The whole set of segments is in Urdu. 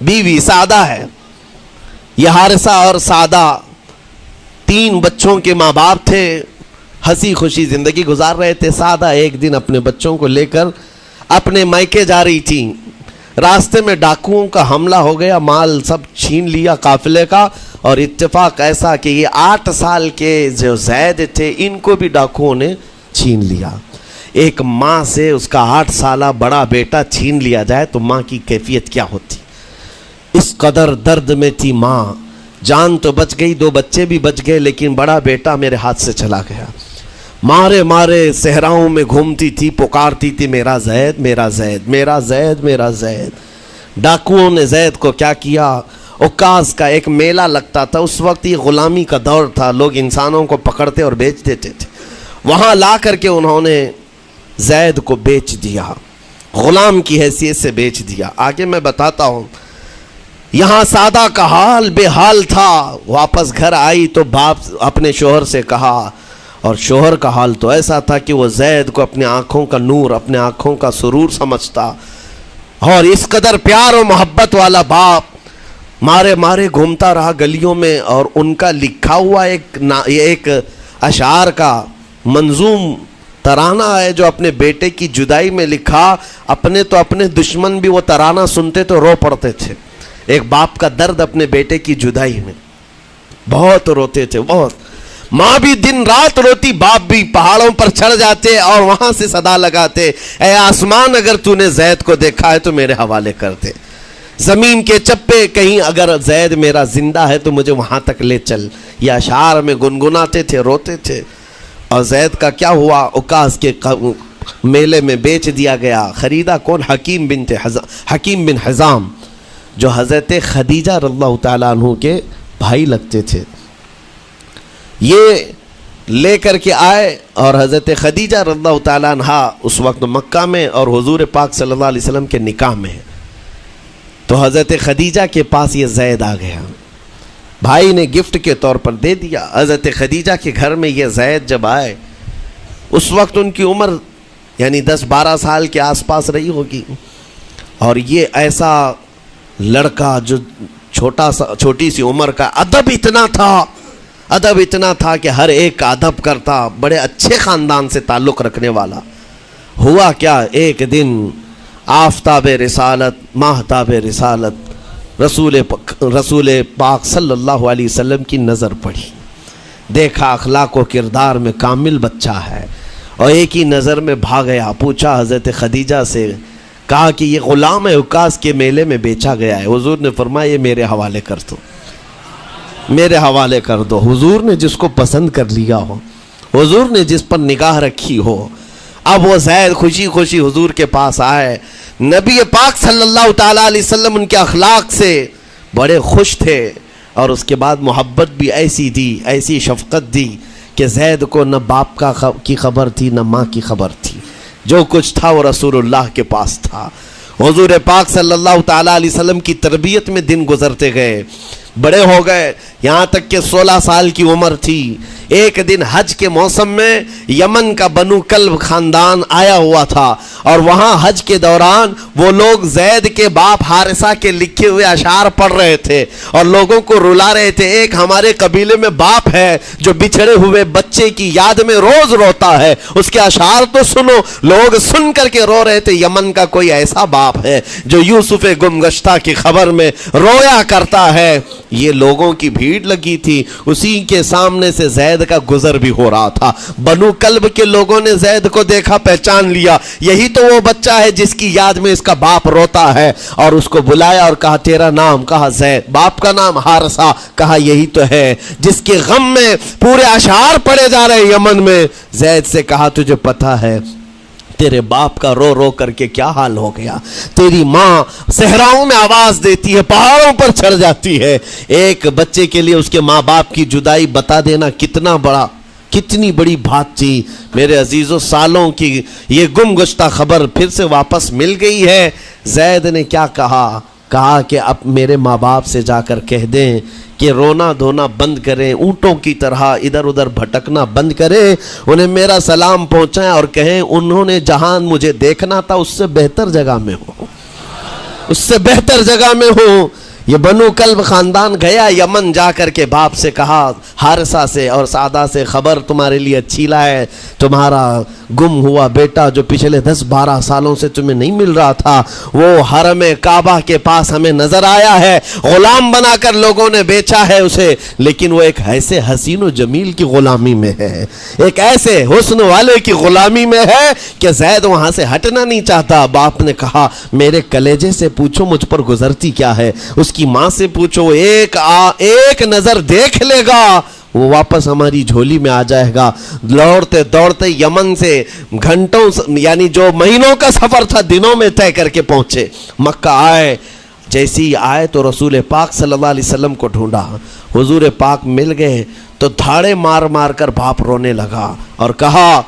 بیوی سعدہ ہے. یہ حارثہ اور سعدہ 3 بچوں کے ماں باپ تھے. ہنسی خوشی زندگی گزار رہے تھے. سعدہ ایک دن اپنے بچوں کو لے کر اپنے مائکے جا رہی تھی. راستے میں ڈاکوؤں کا حملہ ہو گیا, مال سب چھین لیا قافلے کا. اور اتفاق ایسا کہ یہ 8 سال کے جو زید تھے ان کو بھی ڈاکوؤں نے چھین لیا. ایک ماں سے اس کا 8 سالہ بڑا بیٹا چھین لیا جائے تو ماں کی کیفیت کیا ہوتی. اس قدر درد میں تھی ماں. جان تو بچ گئی, 2 بچے بھی بچ گئے, لیکن بڑا بیٹا میرے ہاتھ سے چلا گیا. مارے مارے صحراؤں میں گھومتی تھی, پکارتی تھی میرا زید میرا زید میرا زید میرا زید. ڈاکوؤں نے زید کو کیا کیا, عکاظ کا ایک میلہ لگتا تھا. اس وقت یہ غلامی کا دور تھا, لوگ انسانوں کو پکڑتے اور بیچ دیتے تھے. وہاں لا کر کے انہوں نے زید کو بیچ دیا, غلام کی حیثیت سے بیچ دیا. آگے میں بتاتا ہوں. یہاں سعدہ کا حال بے حال تھا. واپس گھر آئی تو باپ اپنے شوہر سے کہا, اور شوہر کا حال تو ایسا تھا کہ وہ زید کو اپنے آنکھوں کا نور, اپنے آنکھوں کا سرور سمجھتا. اور اس قدر پیار و محبت والا باپ مارے مارے گھومتا رہا گلیوں میں. اور ان کا لکھا ہوا ایک اشعار کا منظوم ترانہ ہے جو اپنے بیٹے کی جدائی میں لکھا. اپنے تو اپنے دشمن بھی وہ ترانہ سنتے تو رو پڑتے تھے. ایک باپ کا درد اپنے بیٹے کی جدائی میں, بہت روتے تھے بہت. ماں بھی دن رات روتی, باپ بھی پہاڑوں پر چڑھ جاتے اور وہاں سے صدا لگاتے, اے آسمان اگر تو نے زید کو دیکھا ہے تو میرے حوالے کر دے. زمین کے چپے کہیں اگر زید میرا زندہ ہے تو مجھے وہاں تک لے چل. یہ اشعار میں گنگناتے تھے, روتے تھے. اور زید کا کیا ہوا, عکاظ کے میلے میں بیچ دیا گیا. خریدا کون, حکیم بن حزام, جو حضرت خدیجہ رضی اللہ تعالیٰ عنہ کے بھائی لگتے تھے. یہ لے کر کے آئے اور حضرت خدیجہ رضی اللہ تعالیٰ عنہ اس وقت مکہ میں اور حضور پاک صلی اللہ علیہ وسلم کے نکاح میں. تو حضرت خدیجہ کے پاس یہ زید آ گیا. بھائی نے گفٹ کے طور پر دے دیا. حضرت خدیجہ کے گھر میں یہ زید جب آئے, اس وقت ان کی عمر یعنی 10-12 سال کے آس پاس رہی ہوگی. اور یہ ایسا لڑکا جو چھوٹی سی عمر کا, ادب اتنا تھا کہ ہر ایک کا ادب کرتا, بڑے اچھے خاندان سے تعلق رکھنے والا. ہوا کیا, ایک دن آفتاب رسالت, ماہتاب رسالت رسول پاک صلی اللہ علیہ وسلم کی نظر پڑی. دیکھا اخلاق و کردار میں کامل بچہ ہے, اور ایک ہی نظر میں بھاگ گیا. پوچھا حضرت خدیجہ سے, کہا کہ یہ غلام ہے, عکاظ کے میلے میں بیچا گیا ہے. حضور نے فرمایا یہ میرے حوالے کر دو, میرے حوالے کر دو. حضور نے جس کو پسند کر لیا ہو, حضور نے جس پر نگاہ رکھی ہو. اب وہ زید خوشی خوشی حضور کے پاس آئے. نبی پاک صلی اللہ تعالیٰ علیہ وسلم ان کے اخلاق سے بڑے خوش تھے, اور اس کے بعد محبت بھی ایسی دی, ایسی شفقت دی کہ زید کو نہ باپ کی خبر تھی نہ ماں کی خبر تھی. جو کچھ تھا وہ رسول اللہ کے پاس تھا. حضور پاک صلی اللہ تعالیٰ علیہ وسلم کی تربیت میں دن گزرتے گئے, بڑے ہو گئے, یہاں تک کہ 16 سال کی عمر تھی. ایک دن حج کے موسم میں یمن کا بنو کلب خاندان آیا ہوا تھا, اور وہاں حج کے دوران وہ لوگ زید کے باپ حارثہ کے لکھے ہوئے اشعار پڑھ رہے تھے اور لوگوں کو رلا رہے تھے. ایک ہمارے قبیلے میں باپ ہے جو بچھڑے ہوئے بچے کی یاد میں روز روتا ہے, اس کے اشعار تو سنو. لوگ سن کر کے رو رہے تھے, یمن کا کوئی ایسا باپ ہے جو یوسف گمگشتہ کی خبر میں رویا کرتا ہے. یہ لوگوں کی بھیڑ لگی تھی, اسی کے سامنے سے زید کا گزر بھی ہو رہا تھا. بنو کلب کے لوگوں نے زید کو دیکھا, پہچان لیا, یہی تو وہ بچہ ہے جس کی یاد میں اس کا باپ روتا ہے. اور اس کو بلایا اور کہا تیرا نام, کہا زید. باپ کا نام حارثہ, کہا یہی تو ہے جس کے غم میں پورے اشعار پڑے جا رہے یمن میں. زید سے کہا تجھے پتہ ہے تیرے باپ کا رو رو کر کے کیا حال ہو گیا؟ تیری ماں صحراؤں میں آواز دیتی ہے, پہاڑوں پر چڑھ جاتی ہے. ایک بچے کے لیے اس کے ماں باپ کی جدائی بتا دینا کتنی بڑی بات تھی. میرے عزیزوں, سالوں کی یہ گم گشتہ خبر پھر سے واپس مل گئی ہے. زید نے کیا کہا کہ اب میرے ماں باپ سے جا کر کہہ دیں کہ رونا دھونا بند کریں, اونٹوں کی طرح ادھر ادھر بھٹکنا بند کریں, انہیں میرا سلام پہنچائیں اور کہیں انہوں نے جہاں مجھے دیکھنا تھا اس سے بہتر جگہ میں ہو, اس سے بہتر جگہ میں ہوں. یہ بنو کلب خاندان گیا یمن، جا کر کے باپ سے کہا، حارثہ سے اور سعدہ سے، خبر تمہارے لیے اچھی لائے، تمہارا گم ہوا بیٹا جو پچھلے 10-12 سالوں سے تمہیں نہیں مل رہا تھا، وہ حرم کعبہ کے پاس ہمیں نظر آیا ہے، غلام بنا کر لوگوں نے بیچا ہے اسے، لیکن وہ ایک ایسے حسین و جمیل کی غلامی میں ہے، ایک ایسے حسن والے کی غلامی میں ہے کہ زید وہاں سے ہٹنا نہیں چاہتا. باپ نے کہا میرے کلیجے سے پوچھو مجھ پر گزرتی کیا ہے، اس کی ماں سے پوچھو، ایک نظر دیکھ لے گا وہ واپس ہماری جھولی میں آ جائے گا. دوڑتے دوڑتے یمن سے گھنٹوں یعنی جو مہینوں کا سفر تھا دنوں میں طے کر کے پہنچے. مکہ آئے، جیسی آئے تو رسول پاک صلی اللہ علیہ وسلم کو ڈھونڈا. حضور پاک مل گئے تو دھاڑے مار مار کر باپ رونے لگا اور کہا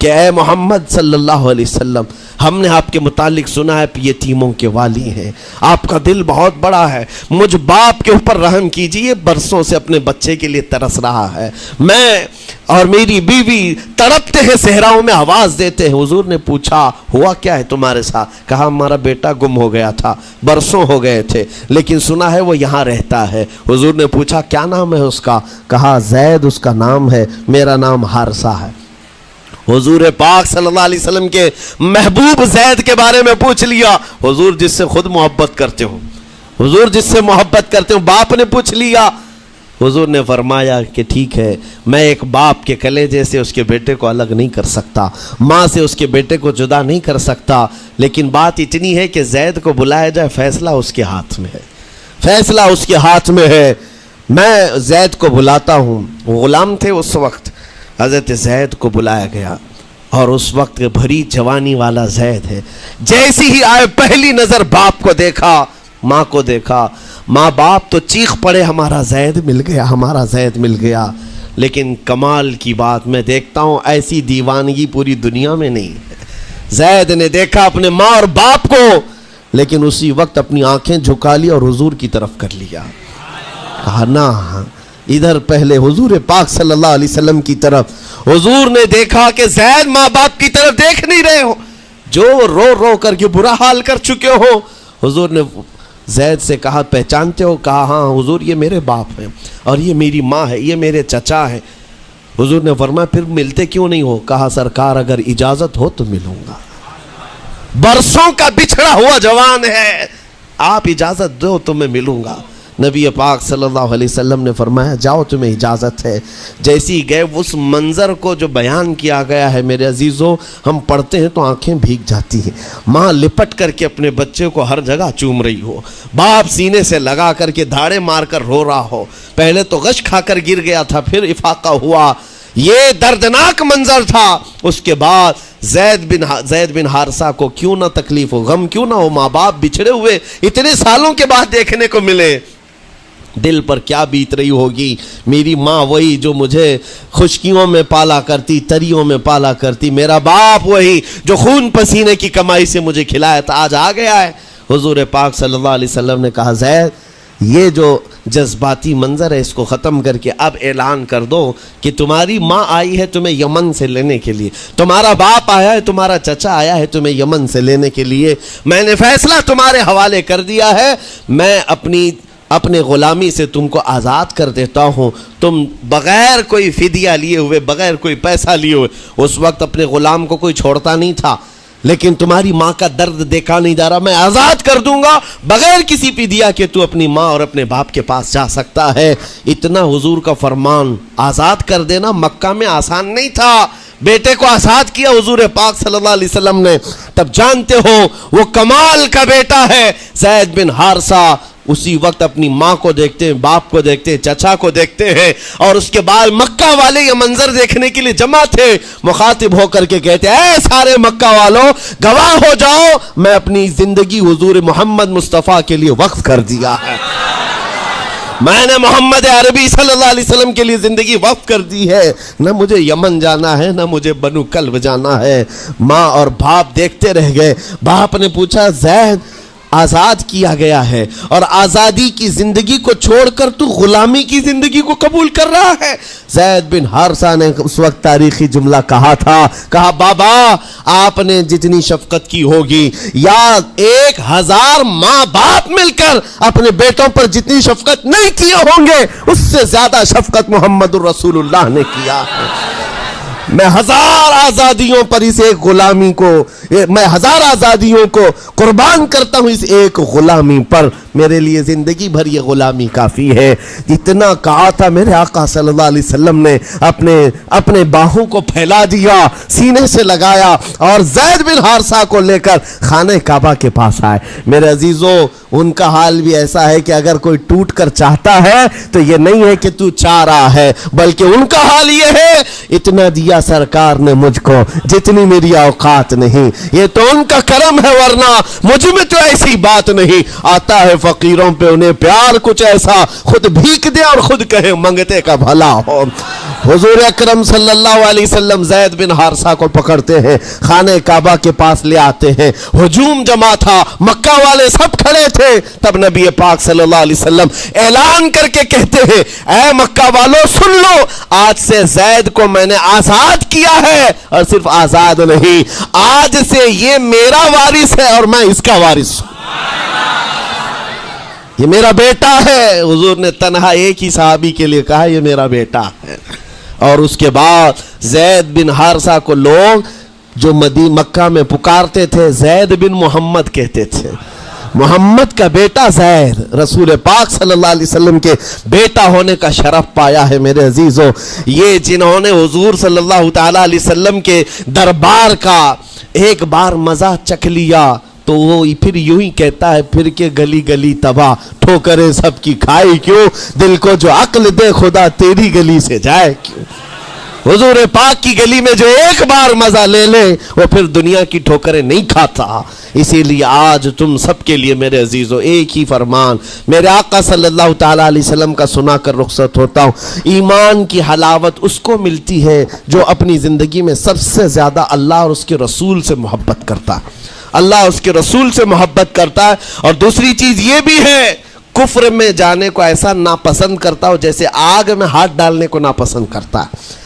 کہ اے محمد صلی اللہ علیہ وسلم، ہم نے آپ کے متعلق سنا ہے یتیموں کے والی ہیں، آپ کا دل بہت بڑا ہے، مجھ باپ کے اوپر رحم کیجئے، برسوں سے اپنے بچے کے لیے ترس رہا ہے، میں اور میری بیوی تڑپتے ہیں، صحراؤں میں آواز دیتے ہیں. حضور نے پوچھا ہوا کیا ہے تمہارے ساتھ؟ کہا ہمارا بیٹا گم ہو گیا تھا، برسوں ہو گئے تھے، لیکن سنا ہے وہ یہاں رہتا ہے. حضور نے پوچھا کیا نام ہے اس کا؟ کہا زید اس کا نام ہے، میرا نام حارثہ ہے. حضور پاک صلی اللہ علیہ وسلم کے محبوب زید کے بارے میں پوچھ لیا. حضور جس سے خود محبت کرتے ہو، حضور جس سے محبت کرتے ہو، باپ نے پوچھ لیا. حضور نے فرمایا کہ ٹھیک ہے، میں ایک باپ کے کلیجے سے اس کے بیٹے کو الگ نہیں کر سکتا، ماں سے اس کے بیٹے کو جدا نہیں کر سکتا، لیکن بات اتنی ہے کہ زید کو بلایا جائے، فیصلہ اس کے ہاتھ میں ہے، فیصلہ اس کے ہاتھ میں ہے. میں زید کو بلاتا ہوں. غلام تھے اس وقت. حضرت زید کو بلایا گیا اور اس وقت بھری جوانی والا زید ہے. جیسی ہی آئے پہلی نظر باپ کو دیکھا، ماں کو دیکھا. ماں باپ تو چیخ پڑے ہمارا زید مل گیا، ہمارا زید مل گیا. لیکن کمال کی بات میں دیکھتا ہوں ایسی دیوانگی پوری دنیا میں نہیں ہے. زید نے دیکھا اپنے ماں اور باپ کو، لیکن اسی وقت اپنی آنکھیں جھکا لی اور حضور کی طرف کر لیا. کہا نہ، ادھر پہلے حضور پاک صلی اللہ علیہ وسلم کی طرف. حضور نے دیکھا کہ زید ماں باپ کی طرف دیکھ نہیں رہے ہو، جو رو رو کر کے برا حال کر چکے ہو. حضور نے زید سے کہا پہچانتے ہو؟ کہا ہاں حضور یہ میرے باپ ہیں اور یہ میری ماں ہے، یہ میرے چچا ہیں. حضور نے فرمایا پھر ملتے کیوں نہیں ہو؟ کہا سرکار اگر اجازت ہو تو ملوں گا، برسوں کا بچھڑا ہوا جوان ہے، آپ اجازت دو تو میں ملوں گا. نبی پاک صلی اللہ علیہ وسلم نے فرمایا جاؤ تمہیں اجازت ہے. جیسی گئے اس منظر کو جو بیان کیا گیا ہے میرے عزیزوں، ہم پڑھتے ہیں تو آنکھیں بھیگ جاتی ہیں. ماں لپٹ کر کے اپنے بچے کو ہر جگہ چوم رہی ہو، باپ سینے سے لگا کر کے دھاڑے مار کر رو رہا ہو. پہلے تو غش کھا کر گر گیا تھا، پھر افاقہ ہوا. یہ دردناک منظر تھا. اس کے بعد زید بن حارثہ کو کیوں نہ تکلیف ہو، غم کیوں نہ ہو، ماں باپ بچھڑے ہوئے اتنے سالوں کے بعد دیکھنے کو ملے. دل پر کیا بیت رہی ہوگی. میری ماں وہی جو مجھے خشکیوں میں پالا کرتی، تریوں میں پالا کرتی، میرا باپ وہی جو خون پسینے کی کمائی سے مجھے کھلایا تھا، آج آ گیا ہے. حضور پاک صلی اللہ علیہ وسلم نے کہا زید یہ جو جذباتی منظر ہے اس کو ختم کر کے اب اعلان کر دو کہ تمہاری ماں آئی ہے تمہیں یمن سے لینے کے لیے، تمہارا باپ آیا ہے، تمہارا چچا آیا ہے تمہیں یمن سے لینے کے لیے. میں نے فیصلہ تمہارے حوالے کر دیا ہے، میں اپنے غلامی سے تم کو آزاد کر دیتا ہوں. تم بغیر کوئی فدیہ لیے ہوئے، بغیر کوئی پیسہ لیے ہوئے، اس وقت اپنے غلام کو کوئی چھوڑتا نہیں تھا، لیکن تمہاری ماں کا درد دیکھا نہیں جا رہا، میں آزاد کر دوں گا بغیر کسی فدیہ کے، تو اپنی ماں اور اپنے باپ کے پاس جا سکتا ہے. اتنا حضور کا فرمان. آزاد کر دینا مکہ میں آسان نہیں تھا. بیٹے کو آزاد کیا حضور پاک صلی اللہ علیہ وسلم نے. تب جانتے ہو وہ کمال کا بیٹا ہے زید بن حارثہ. اسی وقت اپنی ماں کو دیکھتے ہیں، باپ کو دیکھتے ہیں، چچا کو دیکھتے ہیں، اور اس کے بعد مکہ والے یہ منظر دیکھنے کے لیے جمع تھے. مخاطب ہو کر کے کہتے ہیں اے سارے مکہ والوں گواہ ہو جاؤ، میں اپنی زندگی حضور محمد مصطفیٰ کے لیے وقف کر دیا ہے. میں نے محمد عربی صلی اللہ علیہ وسلم کے لیے زندگی وقف کر دی ہے. نہ مجھے یمن جانا ہے، نہ مجھے بنو کلب جانا ہے. ماں اور باپ دیکھتے رہ گئے. باپ نے پوچھا زید آزاد کیا گیا ہے اور آزادی کی زندگی کو چھوڑ کر تو غلامی کی زندگی کو قبول کر رہا ہے۔ زید بن حارثہ نے اس وقت تاریخی جملہ کہا تھا، کہا بابا آپ نے جتنی شفقت کی ہوگی یا 1000 ماں باپ مل کر اپنے بیٹوں پر جتنی شفقت نہیں کیے ہوں گے اس سے زیادہ شفقت محمد الرسول اللہ نے کیا ہے۔ میں 1000 آزادیوں پر اس ایک غلامی کو، میں 1000 آزادیوں کو قربان کرتا ہوں اس ایک غلامی پر، میرے لیے زندگی بھر یہ غلامی کافی ہے۔ اتنا کہا تھا میرے آقا صلی اللہ علیہ وسلم نے اپنے باہوں کو پھیلا دیا، سینے سے لگایا اور زید بن حارثہ کو لے کر خانہ کعبہ کے پاس آئے۔ میرے عزیزو ان کا حال بھی ایسا ہے کہ اگر کوئی ٹوٹ کر چاہتا ہے تو یہ نہیں ہے کہ تو چاہ رہا ہے، بلکہ ان کا حال یہ ہے اتنا دیا سرکار نے مجھ کو جتنی میری اوقات نہیں، یہ تو ان کا کرم ہے ورنہ مجھ میں تو ایسی بات نہیں۔ آتا ہے فقیروں پہ انہیں پیار کچھ ایسا، خود بھیک دے اور خود کہے منگتے کا بھلا ہو۔ حضور اکرم صلی اللہ علیہ وسلم زید بن حارثہ کو پکڑتے ہیں، خانہ کعبہ کے پاس لے آتے ہیں، ہجوم جمع تھا، مکہ والے سب کھڑے تھے، تب نبی پاک صلی اللہ علیہ وسلم اعلان کر کے کہتے ہیں اے مکہ والو سن لو، آج سے زید کو میں نے آزاد کیا ہے، اور صرف آزاد نہیں، آج سے یہ میرا وارث ہے اور میں اس کا وارث ہوں، یہ میرا بیٹا ہے۔ حضور نے تنہا ایک ہی صحابی کے لیے کہا یہ میرا بیٹا ہے، اور اس کے بعد زید بن حارثہ کو لوگ جو مکہ میں پکارتے تھے زید بن محمد کہتے تھے، محمد کا بیٹا زید، رسول پاک صلی اللہ علیہ وسلم کے بیٹا ہونے کا شرف پایا ہے۔ میرے عزیزو یہ جنہوں نے حضور صلی اللہ تعالی علیہ وسلم کے دربار کا ایک بار مزہ چکھ لیا تو وہ پھر یوں ہی کہتا ہے پھر کے گلی گلی تباہ، ٹھوکریں سب کی کھائی کیوں، دل کو جو عقل دے خدا تیری گلی سے جائے کیوں۔ حضور پاک کی گلی میں جو ایک بار مزہ لے لے وہ پھر دنیا کی ٹھوکریں نہیں کھاتا۔ اسی لیے آج تم سب کے لیے میرے عزیزو ایک ہی فرمان میرے آقا صلی اللہ تعالی علیہ وسلم کا سنا کر رخصت ہوتا ہوں۔ ایمان کی حلاوت اس کو ملتی ہے جو اپنی زندگی میں سب سے زیادہ اللہ اور اس کے رسول سے محبت کرتا ہے، اللہ اس کے رسول سے محبت کرتا ہے۔ اور دوسری چیز یہ بھی ہے کفر میں جانے کو ایسا ناپسند کرتا ہو جیسے آگ میں ہاتھ ڈالنے کو ناپسند کرتا ہے۔